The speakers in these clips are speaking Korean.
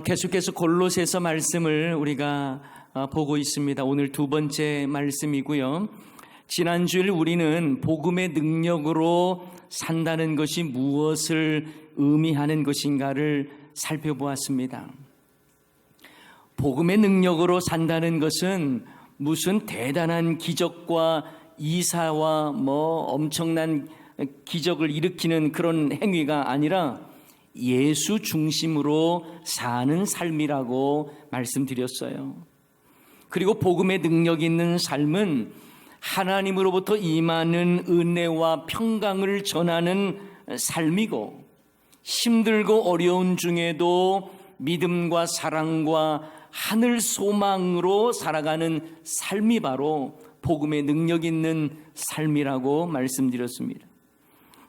계속해서 골로새서 말씀을 우리가 보고 있습니다. 오늘 두 번째 말씀이고요. 지난주일 우리는 복음의 능력으로 산다는 것이 무엇을 의미하는 것인가를 살펴보았습니다. 복음의 능력으로 산다는 것은 무슨 대단한 기적과 이사와 엄청난 기적을 일으키는 그런 행위가 아니라 예수 중심으로 사는 삶이라고 말씀드렸어요. 그리고 복음의 능력 있는 삶은 하나님으로부터 임하는 은혜와 평강을 전하는 삶이고, 힘들고 어려운 중에도 믿음과 사랑과 하늘 소망으로 살아가는 삶이 바로 복음의 능력 있는 삶이라고 말씀드렸습니다.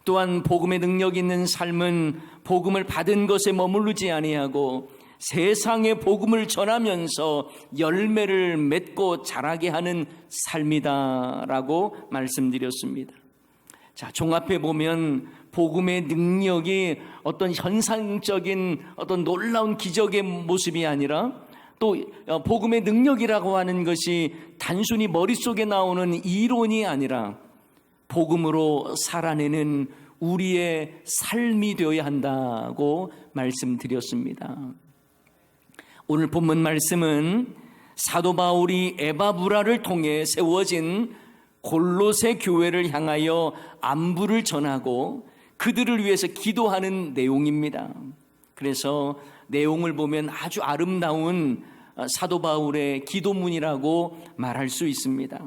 또한 복음의 능력 있는 삶은 복음을 받은 것에 머무르지 아니하고 세상에 복음을 전하면서 열매를 맺고 자라게 하는 삶이다라고 말씀드렸습니다. 자, 종합해 보면 복음의 능력이 어떤 현상적인 어떤 놀라운 기적의 모습이 아니라, 또 복음의 능력이라고 하는 것이 단순히 머릿속에 나오는 이론이 아니라 복음으로 살아내는 우리의 삶이 되어야 한다고 말씀드렸습니다. 오늘 본문 말씀은 사도 바울이 에바브라를 통해 세워진 골로새 교회를 향하여 안부를 전하고 그들을 위해서 기도하는 내용입니다. 그래서 내용을 보면 아주 아름다운 사도 바울의 기도문이라고 말할 수 있습니다.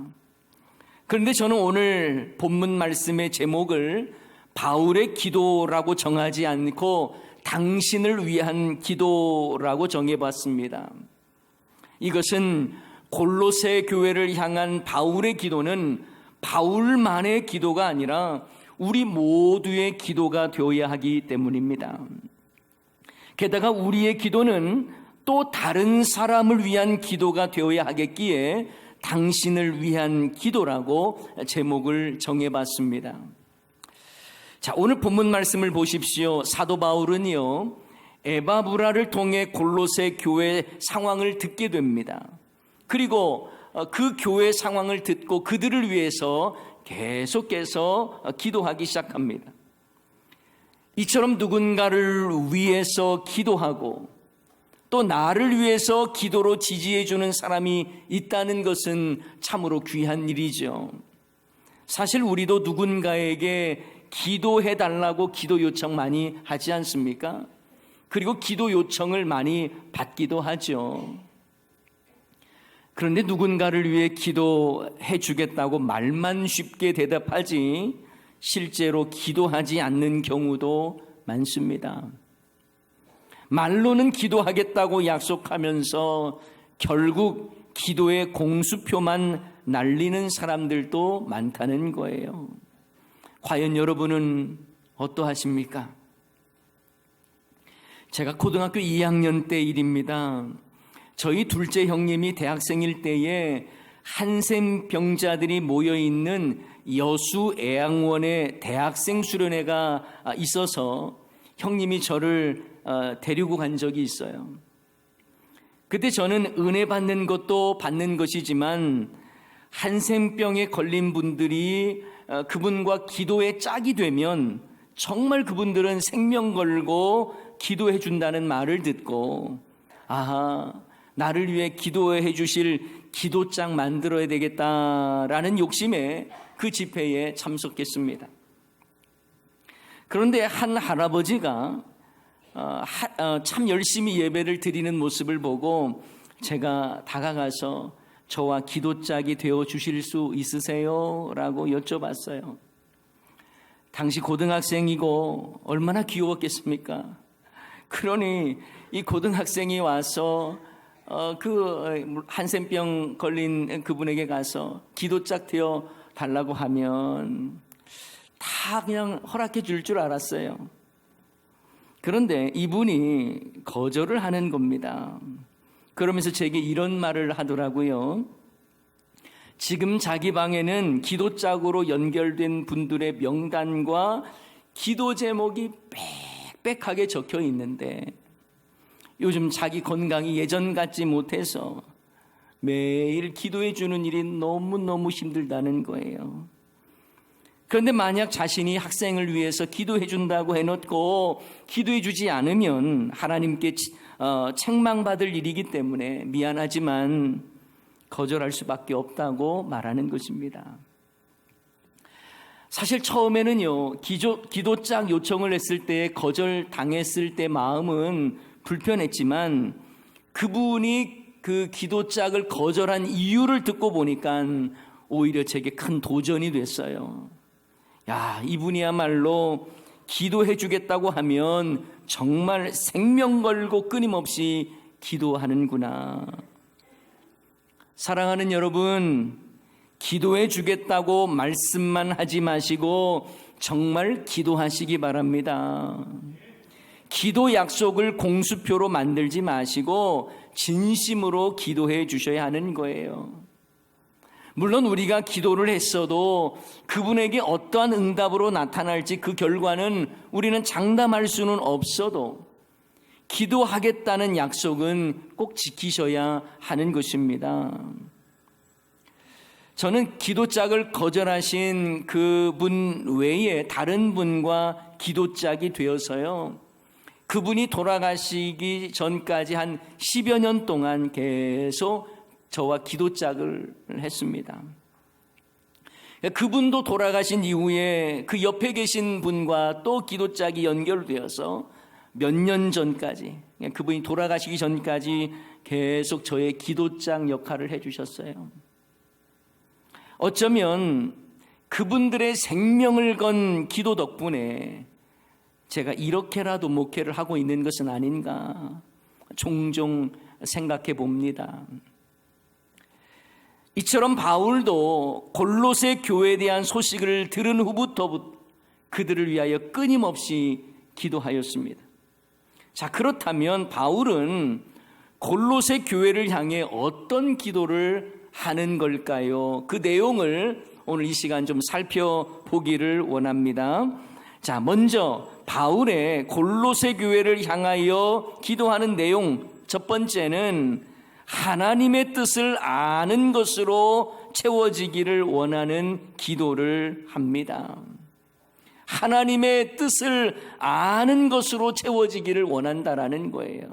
그런데 저는 오늘 본문 말씀의 제목을 바울의 기도라고 정하지 않고 당신을 위한 기도라고 정해봤습니다. 이것은 골로새 교회를 향한 바울의 기도는 바울만의 기도가 아니라 우리 모두의 기도가 되어야 하기 때문입니다. 게다가 우리의 기도는 또 다른 사람을 위한 기도가 되어야 하겠기에 당신을 위한 기도라고 제목을 정해봤습니다. 자, 오늘 본문 말씀을 보십시오. 사도 바울은요, 에바브라를 통해 골로새 교회 상황을 듣게 됩니다. 그리고 그 교회 상황을 듣고 그들을 위해서 계속해서 기도하기 시작합니다. 이처럼 누군가를 위해서 기도하고 또 나를 위해서 기도로 지지해 주는 사람이 있다는 것은 참으로 귀한 일이죠. 사실 우리도 누군가에게 기도해 달라고 기도 요청 많이 하지 않습니까? 그리고 기도 요청을 많이 받기도 하죠. 그런데 누군가를 위해 기도해 주겠다고 말만 쉽게 대답하지 실제로 기도하지 않는 경우도 많습니다. 말로는 기도하겠다고 약속하면서 결국 기도의 공수표만 날리는 사람들도 많다는 거예요. 과연 여러분은 어떠하십니까? 제가 고등학교 2학년 때 일입니다. 저희 둘째 형님이 대학생일 때에 한센병자들이 모여있는 여수애양원에 대학생 수련회가 있어서 형님이 저를 데리고 간 적이 있어요. 그때 저는 은혜 받는 것도 받는 것이지만 한센병에 걸린 분들이 그분과 기도에 짝이 되면 정말 그분들은 생명 걸고 기도해 준다는 말을 듣고, 아하, 나를 위해 기도해 주실 기도장 만들어야 되겠다라는 욕심에 그 집회에 참석했습니다. 그런데 한 할아버지가 참 열심히 예배를 드리는 모습을 보고 제가 다가가서 저와 기도짝이 되어 주실 수 있으세요? 라고 여쭤봤어요. 당시 고등학생이고 얼마나 귀여웠겠습니까? 그러니 이 고등학생이 와서 그 한센병 걸린 그분에게 가서 기도짝 되어 달라고 하면 다 그냥 허락해 줄 줄 알았어요. 그런데 이분이 거절을 하는 겁니다. 그러면서 제게 이런 말을 하더라고요. 지금 자기 방에는 기도짝으로 연결된 분들의 명단과 기도 제목이 빽빽하게 적혀 있는데 요즘 자기 건강이 예전 같지 못해서 매일 기도해 주는 일이 너무너무 힘들다는 거예요. 그런데 만약 자신이 학생을 위해서 기도해 준다고 해놓고 기도해 주지 않으면 하나님께 책망받을 일이기 때문에 미안하지만 거절할 수밖에 없다고 말하는 것입니다. 사실 처음에는요, 기도짝 요청을 했을 때 거절당했을 때 마음은 불편했지만 그분이 그 기도짝을 거절한 이유를 듣고 보니까 오히려 제게 큰 도전이 됐어요. 야, 이분이야말로 기도해 주겠다고 하면 정말 생명 걸고 끊임없이 기도하는구나. 사랑하는 여러분, 기도해 주겠다고 말씀만 하지 마시고 정말 기도하시기 바랍니다. 기도 약속을 공수표로 만들지 마시고 진심으로 기도해 주셔야 하는 거예요. 물론 우리가 기도를 했어도 그분에게 어떠한 응답으로 나타날지 그 결과는 우리는 장담할 수는 없어도 기도하겠다는 약속은 꼭 지키셔야 하는 것입니다. 저는 기도짝을 거절하신 그분 외에 다른 분과 기도짝이 되어서요, 그분이 돌아가시기 전까지 한 10여 년 동안 계속 저와 기도짝을 했습니다. 그분도 돌아가신 이후에 그 옆에 계신 분과 또 기도짝이 연결되어서 몇 년 전까지, 그분이 돌아가시기 전까지 계속 저의 기도짝 역할을 해주셨어요. 어쩌면 그분들의 생명을 건 기도 덕분에 제가 이렇게라도 목회를 하고 있는 것은 아닌가 종종 생각해 봅니다. 이처럼 바울도 골로새 교회에 대한 소식을 들은 후부터 그들을 위하여 끊임없이 기도하였습니다. 자, 그렇다면 바울은 골로새 교회를 향해 어떤 기도를 하는 걸까요? 그 내용을 오늘 이 시간 좀 살펴보기를 원합니다. 자, 먼저 바울의 골로새 교회를 향하여 기도하는 내용, 첫 번째는 하나님의 뜻을 아는 것으로 채워지기를 원하는 기도를 합니다. 하나님의 뜻을 아는 것으로 채워지기를 원한다라는 거예요.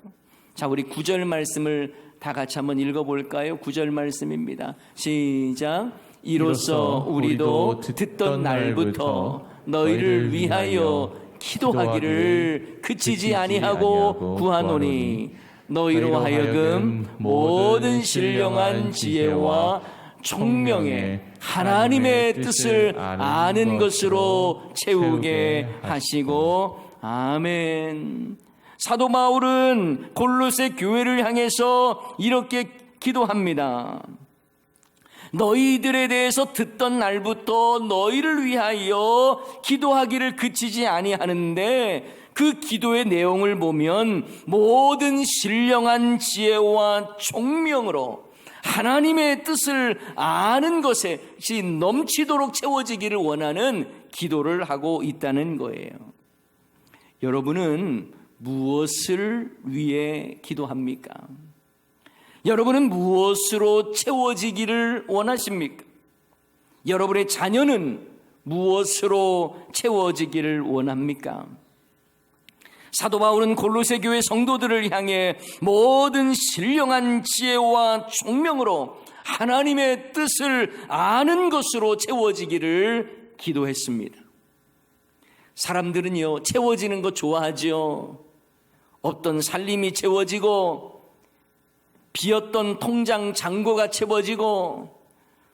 자, 우리 9절 말씀을 다 같이 한번 읽어볼까요? 9절 말씀입니다. 시작. 이로써 우리도 듣던 날부터 너희를 위하여 기도하기를 그치지 아니하고 구하노니 너희로 하여금 모든 신령한 지혜와 총명에 하나님의 뜻을 아는 것으로 채우게 하시고. 아멘. 사도 바울은 골로새 교회를 향해서 이렇게 기도합니다. 너희들에 대해서 듣던 날부터 너희를 위하여 기도하기를 그치지 아니하는데, 그 기도의 내용을 보면 모든 신령한 지혜와 총명으로 하나님의 뜻을 아는 것에 넘치도록 채워지기를 원하는 기도를 하고 있다는 거예요. 여러분은 무엇을 위해 기도합니까? 여러분은 무엇으로 채워지기를 원하십니까? 여러분의 자녀는 무엇으로 채워지기를 원합니까? 사도 바울은 골로새 교회 성도들을 향해 모든 신령한 지혜와 총명으로 하나님의 뜻을 아는 것으로 채워지기를 기도했습니다. 사람들은요, 채워지는 거 좋아하죠. 없던 살림이 채워지고, 비었던 통장 잔고가 채워지고,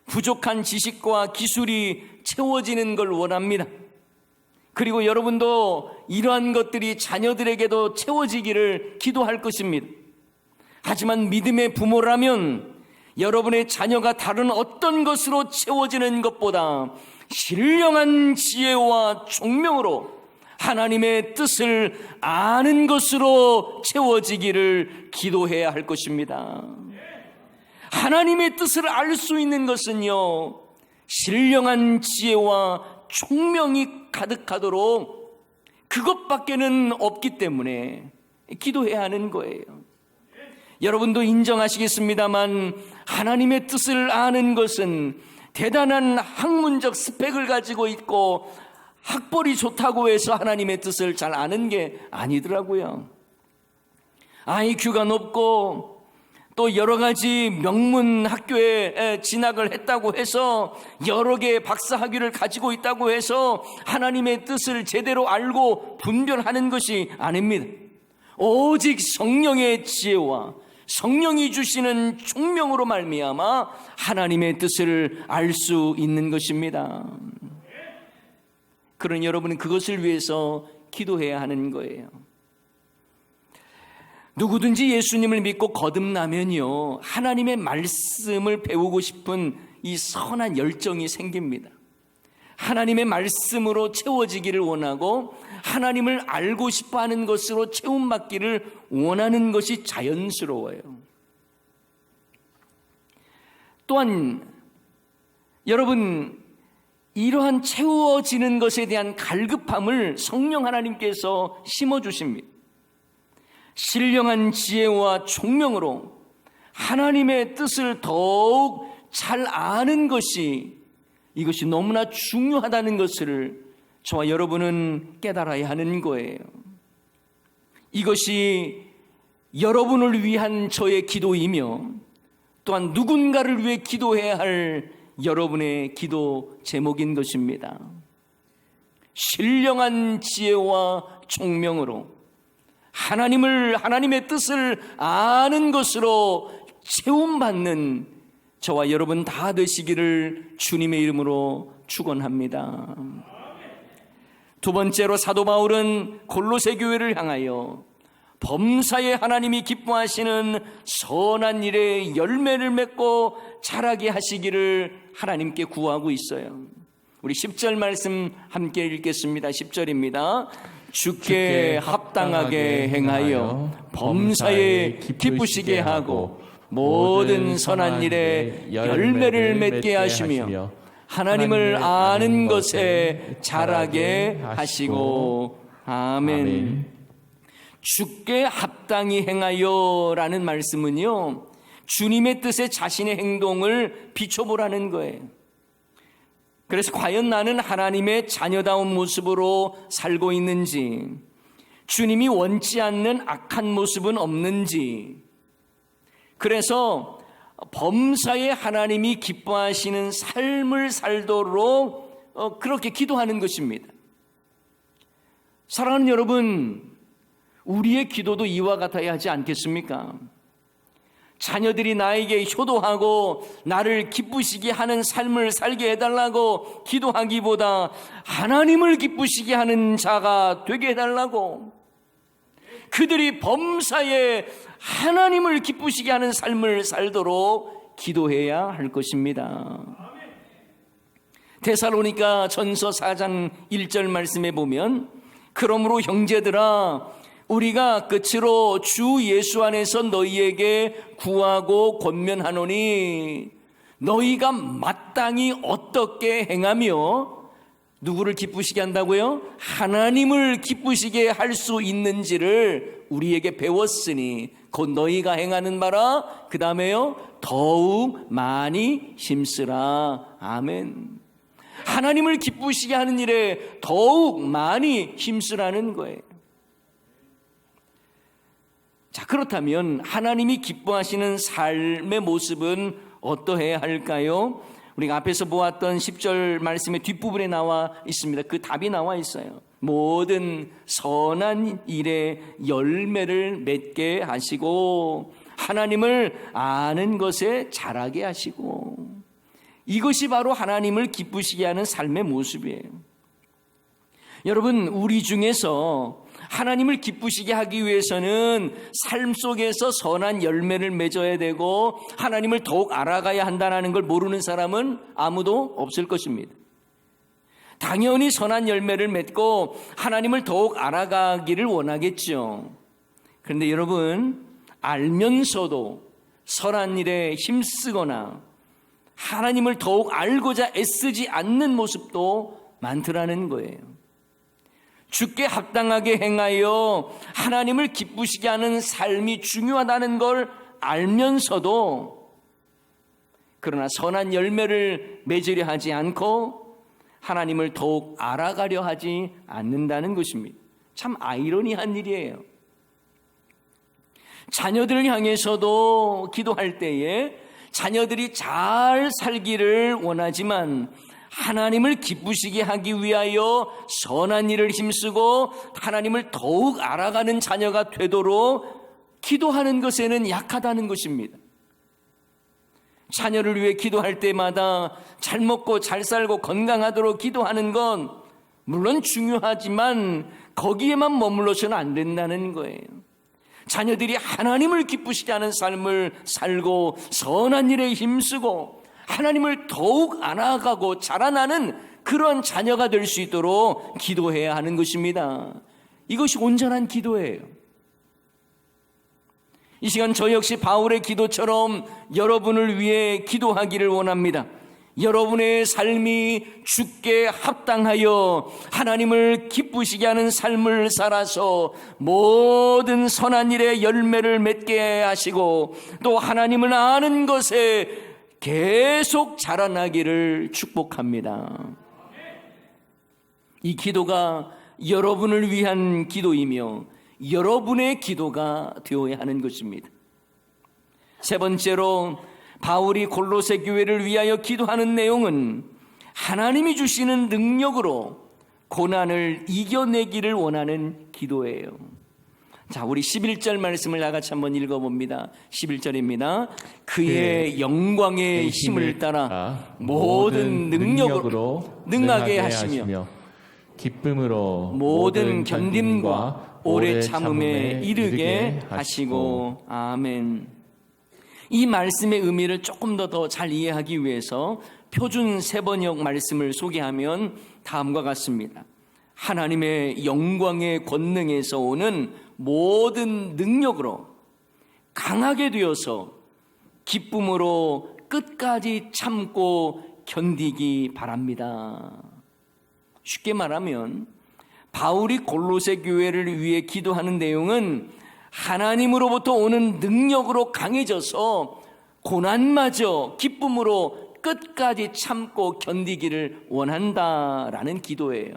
부족한 지식과 기술이 채워지는 걸 원합니다. 그리고 여러분도 이러한 것들이 자녀들에게도 채워지기를 기도할 것입니다. 하지만 믿음의 부모라면 여러분의 자녀가 다른 어떤 것으로 채워지는 것보다 신령한 지혜와 총명으로 하나님의 뜻을 아는 것으로 채워지기를 기도해야 할 것입니다. 하나님의 뜻을 알 수 있는 것은요, 신령한 지혜와 총명이 가득하도록 그것밖에는 없기 때문에 기도해야 하는 거예요. 여러분도 인정하시겠습니다만 하나님의 뜻을 아는 것은 대단한 학문적 스펙을 가지고 있고 학벌이 좋다고 해서 하나님의 뜻을 잘 아는 게 아니더라고요. IQ가 높고 또 여러 가지 명문 학교에 진학을 했다고 해서 여러 개의 박사 학위를 가지고 있다고 해서 하나님의 뜻을 제대로 알고 분별하는 것이 아닙니다. 오직 성령의 지혜와 성령이 주시는 총명으로 말미암아 하나님의 뜻을 알 수 있는 것입니다. 그러니 여러분은 그것을 위해서 기도해야 하는 거예요. 누구든지 예수님을 믿고 거듭나면요, 하나님의 말씀을 배우고 싶은 이 선한 열정이 생깁니다. 하나님의 말씀으로 채워지기를 원하고 하나님을 알고 싶어하는 것으로 채움받기를 원하는 것이 자연스러워요. 또한 여러분, 이러한 채워지는 것에 대한 갈급함을 성령 하나님께서 심어주십니다. 신령한 지혜와 총명으로 하나님의 뜻을 더욱 잘 아는 것이, 이것이 너무나 중요하다는 것을 저와 여러분은 깨달아야 하는 거예요. 이것이 여러분을 위한 저의 기도이며 또한 누군가를 위해 기도해야 할 여러분의 기도 제목인 것입니다. 신령한 지혜와 총명으로 하나님의 뜻을 아는 것으로 채움받는 저와 여러분 다 되시기를 주님의 이름으로 축원합니다. 두 번째로 사도 바울은 골로새 교회를 향하여 범사에 하나님이 기뻐하시는 선한 일에 열매를 맺고 자라게 하시기를 하나님께 구하고 있어요. 우리 10절 말씀 함께 읽겠습니다. 10절입니다. 주께 합당하게 행하여 범사에 기쁘시게 하고 모든 선한 일에 열매를 맺게 하시며 하나님을 아는 것에 자라게 하시고. 아멘. 주께 합당히 행하여 라는 말씀은요, 주님의 뜻에 자신의 행동을 비춰보라는 거예요. 그래서 과연 나는 하나님의 자녀다운 모습으로 살고 있는지, 주님이 원치 않는 악한 모습은 없는지, 그래서 범사에 하나님이 기뻐하시는 삶을 살도록 그렇게 기도하는 것입니다. 사랑하는 여러분, 우리의 기도도 이와 같아야 하지 않겠습니까? 자녀들이 나에게 효도하고 나를 기쁘시게 하는 삶을 살게 해달라고 기도하기보다 하나님을 기쁘시게 하는 자가 되게 해달라고, 그들이 범사에 하나님을 기쁘시게 하는 삶을 살도록 기도해야 할 것입니다. 데살로니가 전서 4장 1절 말씀에 보면, 그러므로 형제들아 우리가 끝으로 주 예수 안에서 너희에게 구하고 권면하노니 너희가 마땅히 어떻게 행하며 누구를 기쁘시게 한다고요? 하나님을 기쁘시게 할 수 있는지를 우리에게 배웠으니 곧 너희가 행하는 바라 그 다음에요 더욱 많이 힘쓰라. 아멘. 하나님을 기쁘시게 하는 일에 더욱 많이 힘쓰라는 거예요. 자, 그렇다면 하나님이 기뻐하시는 삶의 모습은 어떠해야 할까요? 우리가 앞에서 보았던 10절 말씀의 뒷부분에 나와 있습니다. 그 답이 나와 있어요. 모든 선한 일에 열매를 맺게 하시고 하나님을 아는 것에 자라게 하시고, 이것이 바로 하나님을 기쁘시게 하는 삶의 모습이에요. 여러분, 우리 중에서 하나님을 기쁘시게 하기 위해서는 삶 속에서 선한 열매를 맺어야 되고 하나님을 더욱 알아가야 한다는 걸 모르는 사람은 아무도 없을 것입니다. 당연히 선한 열매를 맺고 하나님을 더욱 알아가기를 원하겠죠. 그런데 여러분, 알면서도 선한 일에 힘쓰거나 하나님을 더욱 알고자 애쓰지 않는 모습도 많더라는 거예요. 주께 합당하게 행하여 하나님을 기쁘시게 하는 삶이 중요하다는 걸 알면서도 그러나 선한 열매를 맺으려 하지 않고 하나님을 더욱 알아가려 하지 않는다는 것입니다. 참 아이러니한 일이에요. 자녀들을 향해서도 기도할 때에 자녀들이 잘 살기를 원하지만 하나님을 기쁘시게 하기 위하여 선한 일을 힘쓰고 하나님을 더욱 알아가는 자녀가 되도록 기도하는 것에는 약하다는 것입니다. 자녀를 위해 기도할 때마다 잘 먹고 잘 살고 건강하도록 기도하는 건 물론 중요하지만 거기에만 머물러서는 안 된다는 거예요. 자녀들이 하나님을 기쁘시게 하는 삶을 살고 선한 일에 힘쓰고 하나님을 더욱 알아가고 자라나는 그런 자녀가 될 수 있도록 기도해야 하는 것입니다. 이것이 온전한 기도예요. 이 시간 저 역시 바울의 기도처럼 여러분을 위해 기도하기를 원합니다. 여러분의 삶이 주께 합당하여 하나님을 기쁘시게 하는 삶을 살아서 모든 선한 일에 열매를 맺게 하시고 또 하나님을 아는 것에 계속 자라나기를 축복합니다. 이 기도가 여러분을 위한 기도이며 여러분의 기도가 되어야 하는 것입니다. 세 번째로 바울이 골로새 교회를 위하여 기도하는 내용은 하나님이 주시는 능력으로 고난을 이겨내기를 원하는 기도예요. 자, 우리 11절 말씀을 나같이 한번 읽어봅니다. 11절입니다. 그의 영광의 힘을 따라 모든 능력으로 능하게 하시며 기쁨으로 모든 견딤과 오래 참음에 이르게 하시고. 아멘. 이 말씀의 의미를 조금 더 잘 이해하기 위해서 표준 세번역 말씀을 소개하면 다음과 같습니다. 하나님의 영광의 권능에서 오는 모든 능력으로 강하게 되어서 기쁨으로 끝까지 참고 견디기 바랍니다. 쉽게 말하면 바울이 골로새 교회를 위해 기도하는 내용은 하나님으로부터 오는 능력으로 강해져서 고난마저 기쁨으로 끝까지 참고 견디기를 원한다라는 기도예요.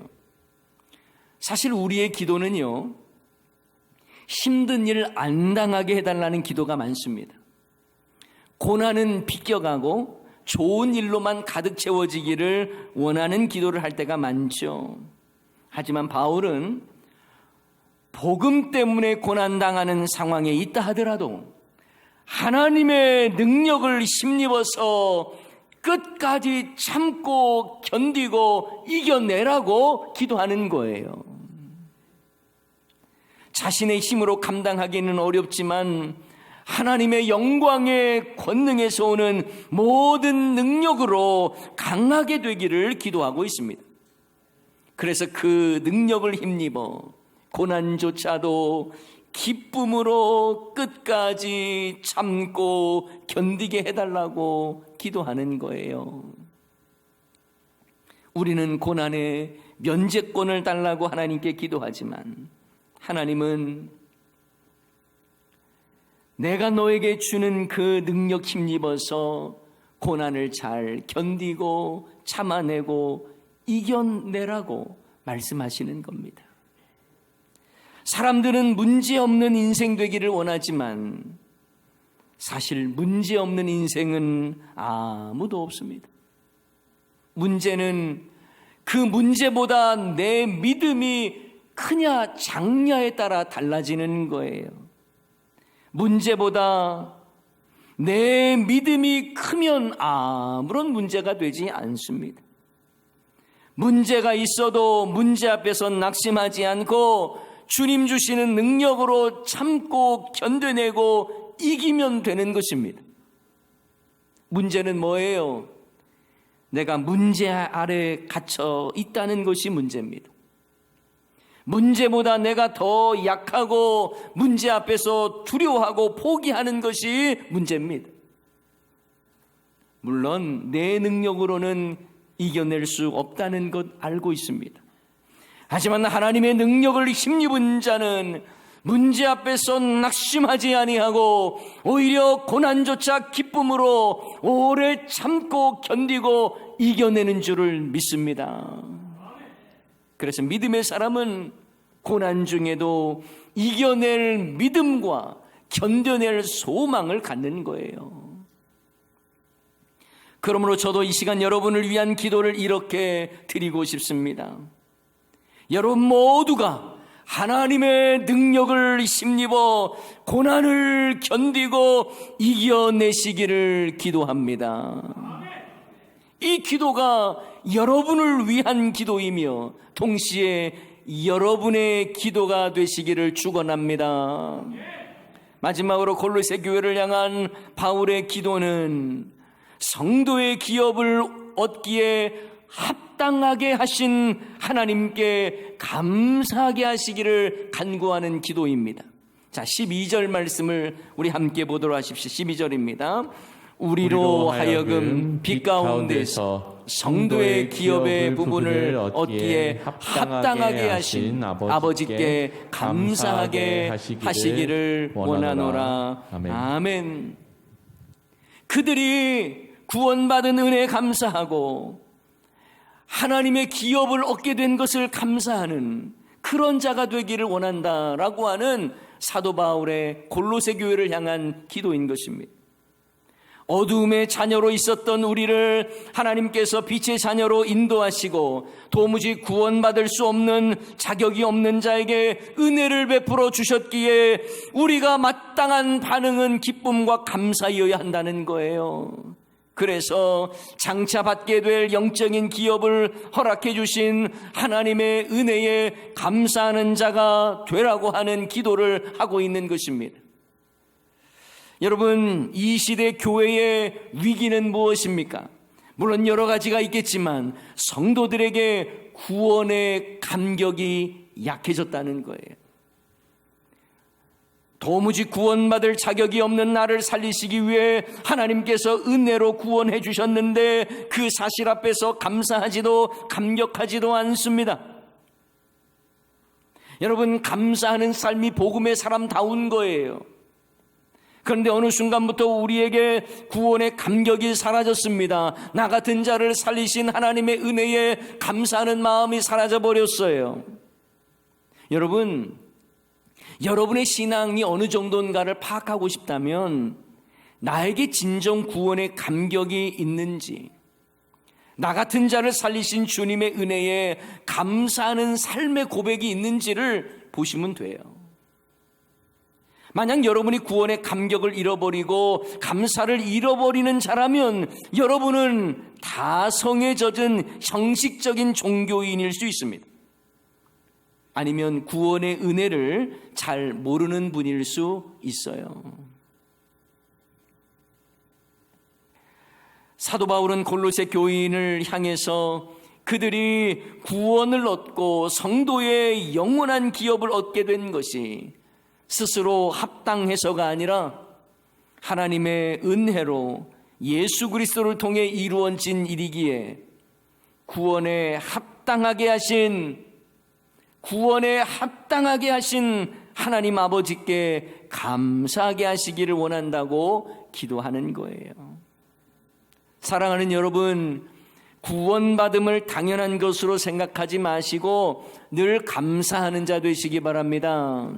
사실 우리의 기도는요, 힘든 일 안 당하게 해달라는 기도가 많습니다. 고난은 비껴가고 좋은 일로만 가득 채워지기를 원하는 기도를 할 때가 많죠. 하지만 바울은 복음 때문에 고난당하는 상황에 있다 하더라도 하나님의 능력을 힘입어서 끝까지 참고 견디고 이겨내라고 기도하는 거예요. 자신의 힘으로 감당하기는 어렵지만 하나님의 영광의 권능에서 오는 모든 능력으로 강하게 되기를 기도하고 있습니다. 그래서 그 능력을 힘입어 고난조차도 기쁨으로 끝까지 참고 견디게 해달라고 기도하는 거예요. 우리는 고난의 면제권을 달라고 하나님께 기도하지만 하나님은 내가 너에게 주는 그 능력 힘입어서 고난을 잘 견디고 참아내고 이겨내라고 말씀하시는 겁니다. 사람들은 문제없는 인생 되기를 원하지만 사실 문제없는 인생은 아무도 없습니다. 문제는 그 문제보다 내 믿음이 크냐 작냐에 따라 달라지는 거예요. 문제보다 내 믿음이 크면 아무런 문제가 되지 않습니다. 문제가 있어도 문제 앞에서 낙심하지 않고 주님 주시는 능력으로 참고 견뎌내고 이기면 되는 것입니다. 문제는 뭐예요? 내가 문제 아래 갇혀 있다는 것이 문제입니다. 문제보다 내가 더 약하고 문제 앞에서 두려워하고 포기하는 것이 문제입니다. 물론 내 능력으로는 이겨낼 수 없다는 것 알고 있습니다. 하지만 하나님의 능력을 힘입은 자는 문제 앞에서 낙심하지 아니하고 오히려 고난조차 기쁨으로 오래 참고 견디고 이겨내는 줄을 믿습니다. 그래서 믿음의 사람은 고난 중에도 이겨낼 믿음과 견뎌낼 소망을 갖는 거예요. 그러므로 저도 이 시간 여러분을 위한 기도를 이렇게 드리고 싶습니다. 여러분 모두가 하나님의 능력을 힘입어 고난을 견디고 이겨내시기를 기도합니다. 이 기도가 여러분을 위한 기도이며 동시에 여러분의 기도가 되시기를 축원합니다. 마지막으로 골로새 교회를 향한 바울의 기도는 성도의 기업을 얻기에 합당하게 하신 하나님께 감사하게 하시기를 간구하는 기도입니다. 자, 12절 말씀을 우리 함께 보도록 하십시오. 12절입니다. 우리로 하여금 빛 가운데서 성도의 기업의 부분을 얻기에 합당하게 하신 아버지께 감사하게 하시기를 원하노라. 아멘. 그들이 구원받은 은혜에 감사하고 하나님의 기업을 얻게 된 것을 감사하는 그런 자가 되기를 원한다라고 하는 사도 바울의 골로새 교회를 향한 기도인 것입니다. 어두움의 자녀로 있었던 우리를 하나님께서 빛의 자녀로 인도하시고 도무지 구원받을 수 없는 자격이 없는 자에게 은혜를 베풀어 주셨기에 우리가 마땅한 반응은 기쁨과 감사이어야 한다는 거예요. 그래서 장차 받게 될 영적인 기업을 허락해 주신 하나님의 은혜에 감사하는 자가 되라고 하는 기도를 하고 있는 것입니다. 여러분, 이 시대 교회의 위기는 무엇입니까? 물론 여러 가지가 있겠지만 성도들에게 구원의 감격이 약해졌다는 거예요. 도무지 구원받을 자격이 없는 나를 살리시기 위해 하나님께서 은혜로 구원해 주셨는데 그 사실 앞에서 감사하지도 감격하지도 않습니다. 여러분, 감사하는 삶이 복음의 사람다운 거예요. 그런데 어느 순간부터 우리에게 구원의 감격이 사라졌습니다. 나 같은 자를 살리신 하나님의 은혜에 감사하는 마음이 사라져버렸어요. 여러분의 신앙이 어느 정도인가를 파악하고 싶다면 나에게 진정 구원의 감격이 있는지, 나 같은 자를 살리신 주님의 은혜에 감사하는 삶의 고백이 있는지를 보시면 돼요. 만약 여러분이 구원의 감격을 잃어버리고 감사를 잃어버리는 자라면 여러분은 다성에 젖은 형식적인 종교인일 수 있습니다. 아니면 구원의 은혜를 잘 모르는 분일 수 있어요. 사도 바울은 골로새 교인을 향해서 그들이 구원을 얻고 성도의 영원한 기업을 얻게 된 것이 스스로 합당해서가 아니라 하나님의 은혜로 예수 그리스도를 통해 이루어진 일이기에 구원에 합당하게 하신 하나님 아버지께 감사하게 하시기를 원한다고 기도하는 거예요. 사랑하는 여러분, 구원받음을 당연한 것으로 생각하지 마시고 늘 감사하는 자 되시기 바랍니다.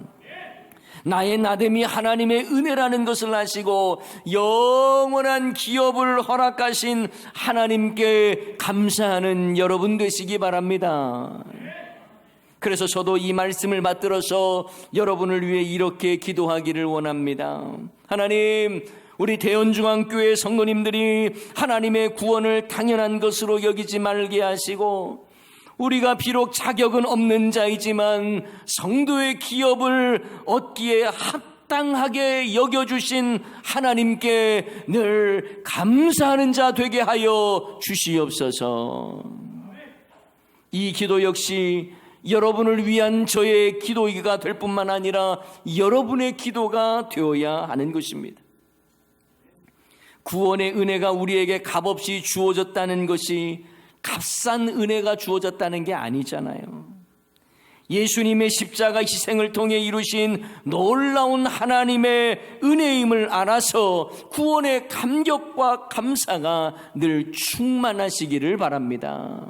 나의 나됨이 하나님의 은혜라는 것을 아시고 영원한 기업을 허락하신 하나님께 감사하는 여러분 되시기 바랍니다. 그래서 저도 이 말씀을 받들어서 여러분을 위해 이렇게 기도하기를 원합니다. 하나님, 우리 대원중앙교회 성도님들이 하나님의 구원을 당연한 것으로 여기지 말게 하시고 우리가 비록 자격은 없는 자이지만 성도의 기업을 얻기에 합당하게 여겨주신 하나님께 늘 감사하는 자 되게 하여 주시옵소서. 이 기도 역시 여러분을 위한 저의 기도가 될 뿐만 아니라 여러분의 기도가 되어야 하는 것입니다. 구원의 은혜가 우리에게 값없이 주어졌다는 것이 값싼 은혜가 주어졌다는 게 아니잖아요. 예수님의 십자가 희생을 통해 이루신 놀라운 하나님의 은혜임을 알아서 구원의 감격과 감사가 늘 충만하시기를 바랍니다.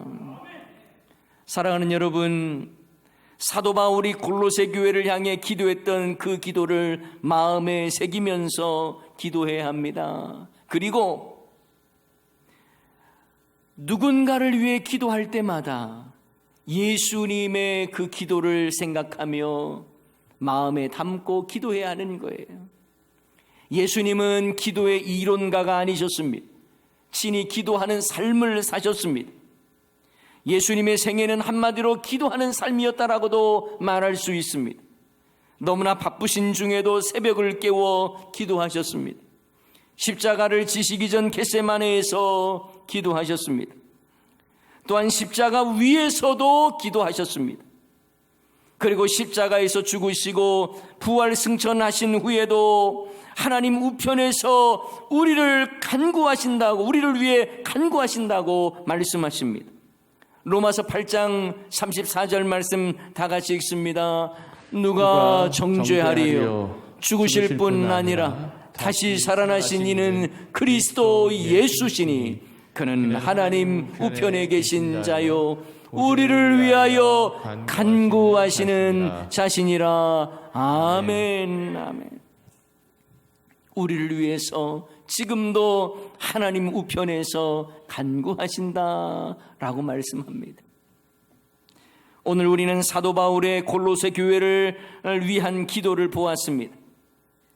사랑하는 여러분, 사도 바울이 골로새 교회를 향해 기도했던 그 기도를 마음에 새기면서 기도해야 합니다. 그리고 누군가를 위해 기도할 때마다 예수님의 그 기도를 생각하며 마음에 담고 기도해야 하는 거예요. 예수님은 기도의 이론가가 아니셨습니다. 친히 기도하는 삶을 사셨습니다. 예수님의 생애는 한마디로 기도하는 삶이었다라고도 말할 수 있습니다. 너무나 바쁘신 중에도 새벽을 깨워 기도하셨습니다. 십자가를 지시기 전 겟세마네에서 기도하셨습니다. 또한 십자가 위에서도 기도하셨습니다. 그리고 십자가에서 죽으시고 부활 승천하신 후에도 하나님 우편에서 우리를 간구하신다고, 우리를 위해 간구하신다고 말씀하십니다. 로마서 8장 34절 말씀 다 같이 읽습니다. 누가 정죄하리요? 죽으실 뿐 아니라 다시 살아나신 이는 그리스도 예수시니 그는 하나님 우편에 계신 자요 우리를 위하여 간구하시는 자신이라. 아멘. 아멘. 우리를 위해서 지금도 하나님 우편에서 간구하신다라고 말씀합니다. 오늘 우리는 사도 바울의 골로새 교회를 위한 기도를 보았습니다.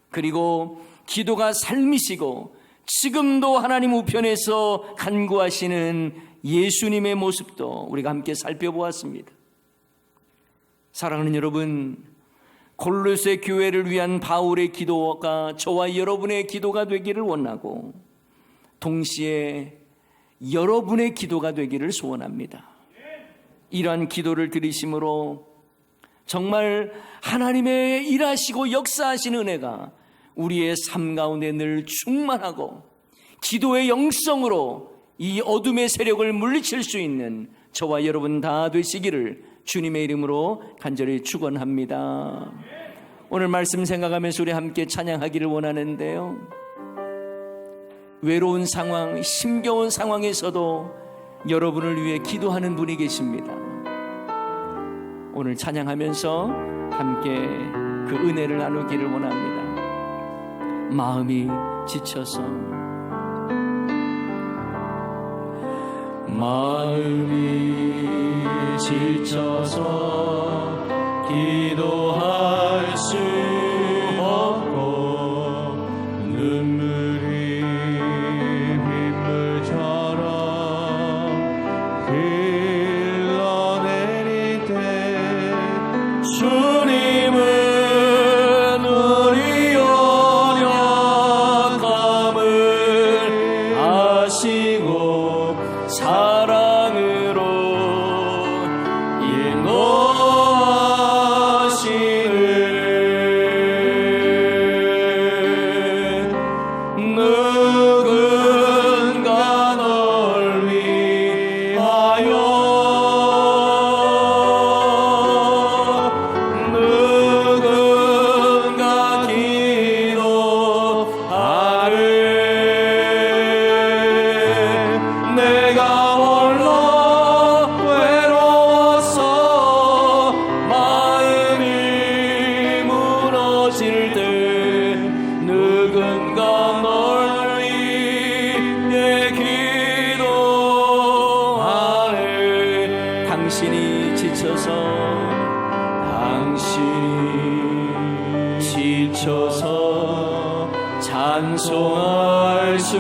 그리고 기도가 삶이시고 지금도 하나님 우편에서 간구하시는 예수님의 모습도 우리가 함께 살펴보았습니다. 사랑하는 여러분, 골로새 교회를 위한 바울의 기도가 저와 여러분의 기도가 되기를 원하고 동시에 여러분의 기도가 되기를 소원합니다. 이러한 기도를 들으심으로 정말 하나님의 일하시고 역사하신 은혜가 우리의 삶 가운데 늘 충만하고 기도의 영성으로 이 어둠의 세력을 물리칠 수 있는 저와 여러분 다 되시기를 주님의 이름으로 간절히 축원합니다. 오늘 말씀 생각하면서 우리 함께 찬양하기를 원하는데요, 외로운 상황, 힘겨운 상황에서도 여러분을 위해 기도하는 분이 계십니다. 오늘 찬양하면서 함께 그 은혜를 나누기를 원합니다. 마음이 지쳐서, 마음이 지쳐서 기도할 수 없고 눈물이 빗물처럼 흘러내릴 때 주님은 우리 연약함을 아시고 사랑으로 인도하시는 누군가 널 위하여 누군가 기도하네. 내가 홀로 외로워서 마음이 무너질 때 누군가 널 위해 기도하네. 당신이 지쳐서 찬송할 수